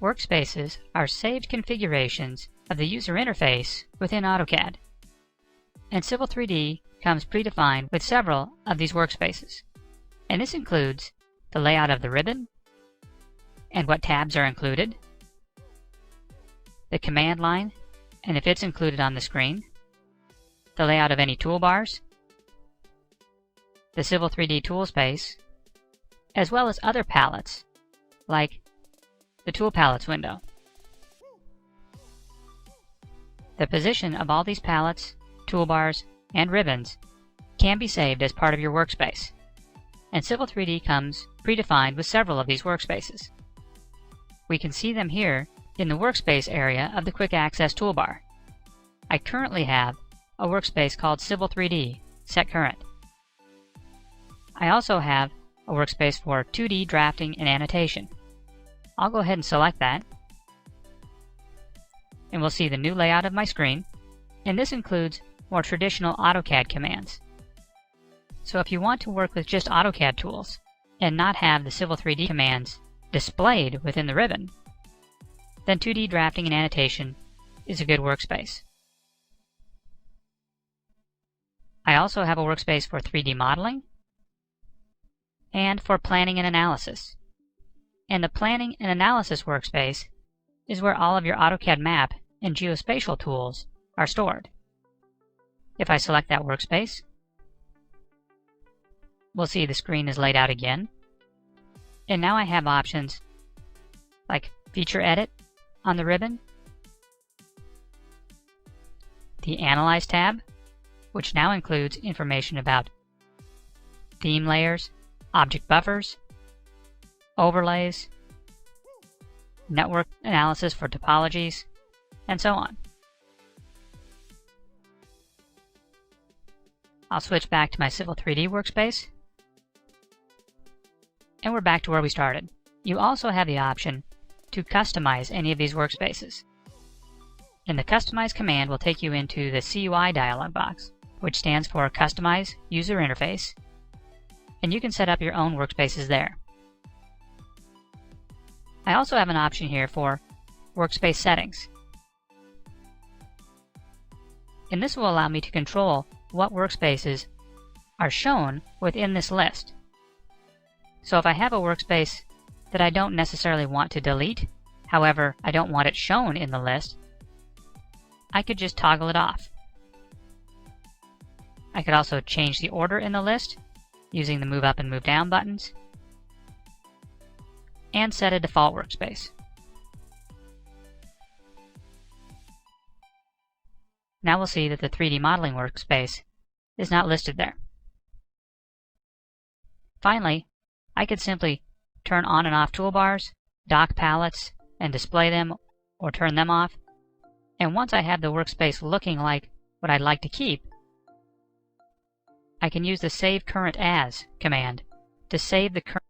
Workspaces are saved configurations of the user interface within Autocad, and Civil 3D comes predefined with several of these workspaces. And this includes the layout of the ribbon, and what tabs are included, the command line, and if it's included on the screen, the layout of any toolbars, the Civil 3D tool space, as well as other palettes, like the Tool Palettes window. The position of all these palettes, toolbars, and ribbons can be saved as part of your workspace, and Civil 3D comes predefined with several of these workspaces. We can see them here in the Workspace area of the Quick Access toolbar. I currently have a workspace called Civil 3D Set Current. I also have a workspace for 2D drafting and annotation. I'll go ahead and select that, and we'll see the new layout of my screen, and this includes more traditional Autocad commands. So if you want to work with just Autocad tools and not have the Civil 3D commands displayed within the ribbon, then 2D drafting and annotation is a good workspace. I also have a workspace for 3D modeling and for planning and analysis. And the Planning and Analysis workspace is where all of your AutoCAD map and geospatial tools are stored. If I select that workspace, we'll see the screen is laid out again. And now I have options like Feature Edit on the ribbon, the Analyze tab, which now includes information about theme layers, object buffers, overlays, network analysis for topologies, and so on. I'll switch back to my Civil 3D workspace, and we're back to where we started. You also have the option to customize any of these workspaces. And the Customize command will take you into the CUI dialog box, which stands for Customize User Interface, and you can set up your own workspaces there. I also have an option here for Workspace Settings. And this will allow me to control what workspaces are shown within this list. So if I have a workspace that I don't necessarily want to delete, however, I don't want it shown in the list, I could just toggle it off. I could also change the order in the list using the Move Up and Move Down buttons, and set a default workspace. Now we'll see that the 3D modeling workspace is not listed there. Finally, I could simply turn on and off toolbars, dock palettes, and display them or turn them off. And once I have the workspace looking like what I'd like to keep, I can use the Save Current As command to save the current.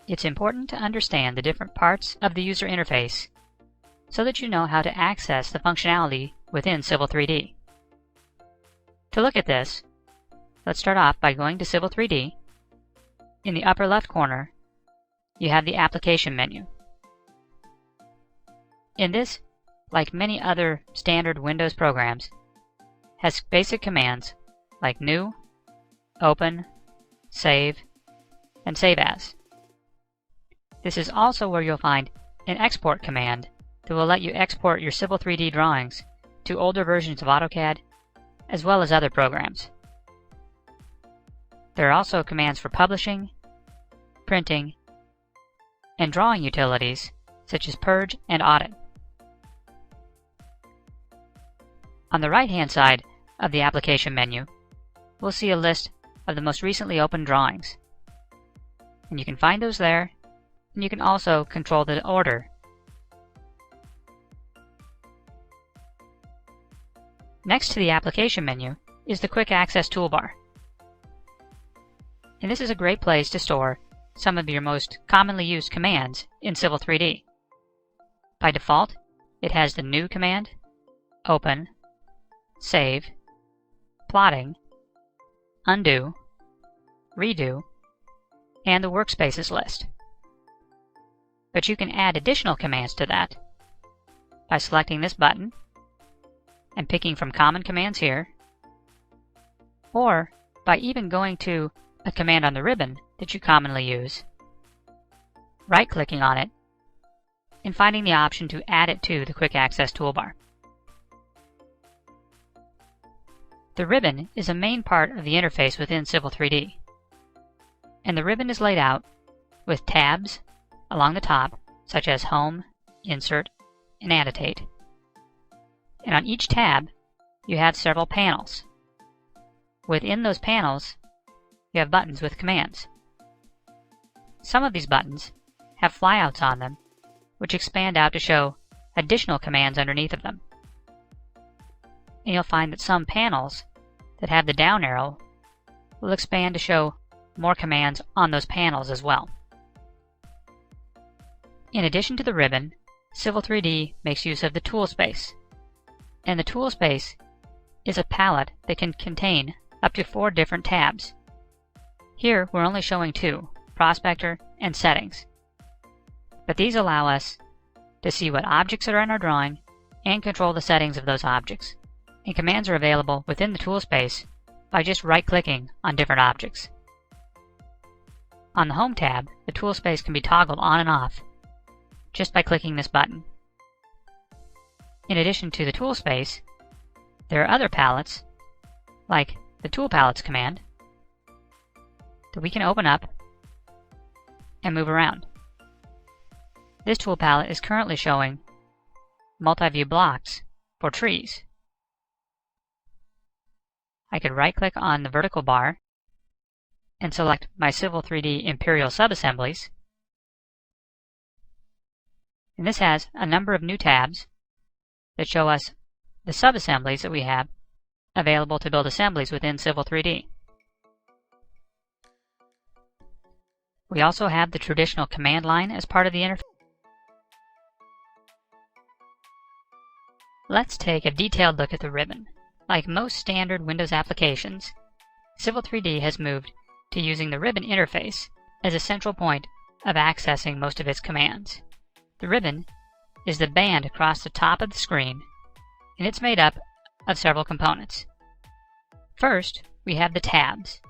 It's important to understand the different parts of the user interface so that you know how to access the functionality within Civil 3D. To look at this, let's start off by going to Civil 3D. In the upper left corner, you have the Application menu. In this, like many other standard Windows programs, has basic commands like New, Open, Save, and Save As. This is also where you'll find an Export command that will let you export your Civil 3D drawings to older versions of AutoCAD, as well as other programs. There are also commands for publishing, printing, and drawing utilities such as Purge and Audit. On the right-hand side of the Application menu, we'll see a list of the most recently opened drawings. And you can find those there, and you can also control the order. Next to the Application menu is the Quick Access toolbar. And this is a great place to store some of your most commonly used commands in Civil 3D. By default, it has the New command, Open, Save, Plotting, Undo, Redo, and the Workspaces list. but you can add additional commands to that by selecting this button and picking from common commands here, or by even going to a command on the ribbon that you commonly use, right-clicking on it, and finding the option to add it to the Quick Access toolbar. The ribbon is a main part of the interface within Civil 3D, and the ribbon is laid out with tabs along the top, such as Home, Insert, and Annotate. And on each tab, you have several panels. Within those panels, you have buttons with commands. Some of these buttons have flyouts on them, which expand out to show additional commands underneath of them. And you'll find that some panels that have the down arrow will expand to show more commands on those panels as well. In addition to the ribbon, Civil 3D makes use of the tool space. And the tool space is a palette that can contain up to 4 different tabs. Here we're only showing 2, Prospector and Settings. But these allow us to see what objects are in our drawing and control the settings of those objects. And commands are available within the tool space by just right-clicking on different objects. On the Home tab, the tool space can be toggled on and off just by clicking this button. In addition to the tool space, there are other palettes, like the Tool Palettes command, that we can open up and move around. This tool palette is currently showing multi-view blocks for trees. I could right-click on the vertical bar and select my Civil 3D Imperial subassemblies. And this has a number of new tabs that show us the subassemblies that we have available to build assemblies within Civil 3D. We also have the traditional command line as part of the interface. Let's take a detailed look at the ribbon. Like most standard Windows applications, Civil 3D has moved to using the ribbon interface as a central point of accessing most of its commands. The ribbon is the band across the top of the screen, and it's made up of several components. First, we have the tabs,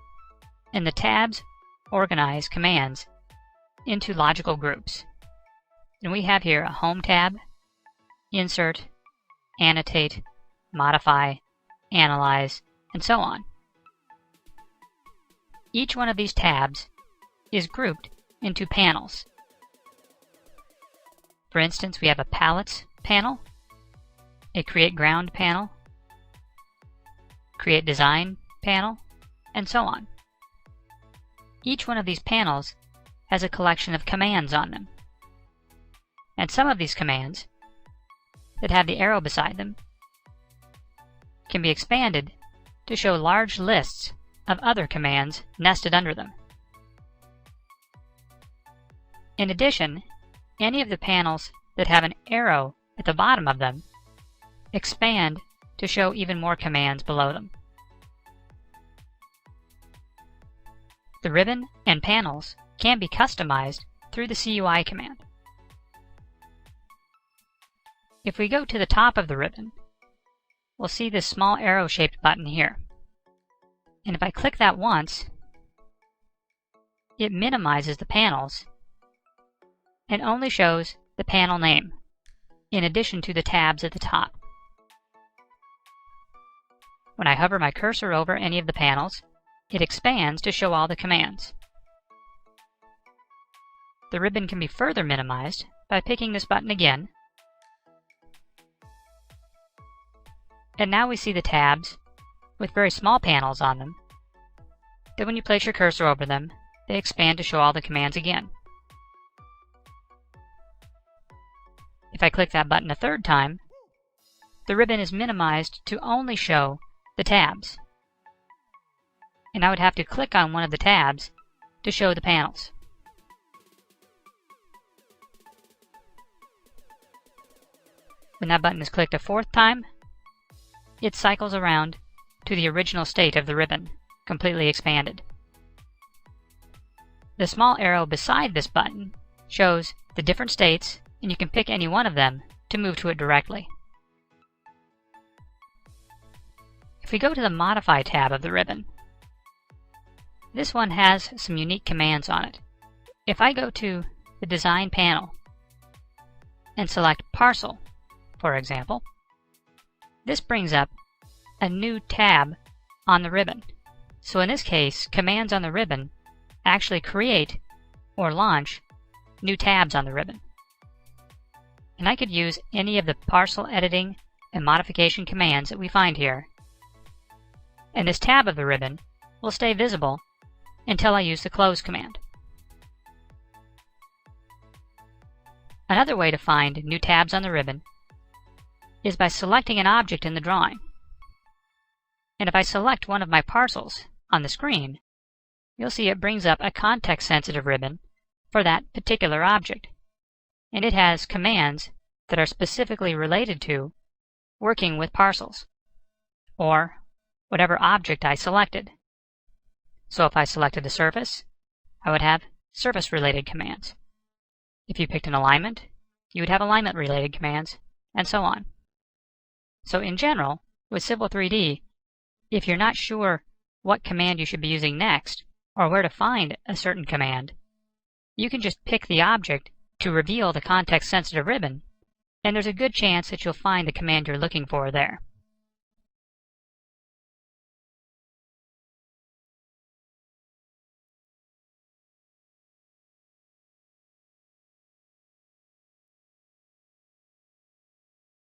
and the tabs organize commands into logical groups. And we have here a Home tab, Insert, Annotate, Modify, Analyze, and so on. Each one of these tabs is grouped into panels. For instance, we have a Palettes panel, a Create Ground panel, Create Design panel, and so on. Each one of these panels has a collection of commands on them. And some of these commands that have the arrow beside them can be expanded to show large lists of other commands nested under them. In addition, any of the panels that have an arrow at the bottom of them expand to show even more commands below them. The ribbon and panels can be customized through the CUI command. If we go to the top of the ribbon, we'll see this small arrow-shaped button here. And if I click that once, it minimizes the panels and only shows the panel name, in addition to the tabs at the top. When I hover my cursor over any of the panels, it expands to show all the commands. The ribbon can be further minimized by picking this button again. And now we see the tabs with very small panels on them, that when you place your cursor over them, they expand to show all the commands again. If I click that button a third time, the ribbon is minimized to only show the tabs. And I would have to click on one of the tabs to show the panels. When that button is clicked a fourth time, it cycles around to the original state of the ribbon, completely expanded. The small arrow beside this button shows the different states, and you can pick any one of them to move to it directly. If we go to the Modify tab of the ribbon, this one has some unique commands on it. If I go to the Design panel and select Parcel, for example, this brings up a new tab on the ribbon. So in this case, commands on the ribbon actually create or launch new tabs on the ribbon. And I could use any of the parcel editing and modification commands that we find here. And this tab of the ribbon will stay visible until I use the Close command. Another way to find new tabs on the ribbon is by selecting an object in the drawing. And if I select one of my parcels on the screen, you'll see it brings up a context-sensitive ribbon for that particular object. And it has commands that are specifically related to working with parcels, or whatever object I selected. So if I selected a surface, I would have surface-related commands. If you picked an alignment, you would have alignment-related commands, and so on. So in general, with Civil 3D, if you're not sure what command you should be using next, or where to find a certain command, you can just pick the object to reveal the context-sensitive ribbon, and there's a good chance that you'll find the command you're looking for there.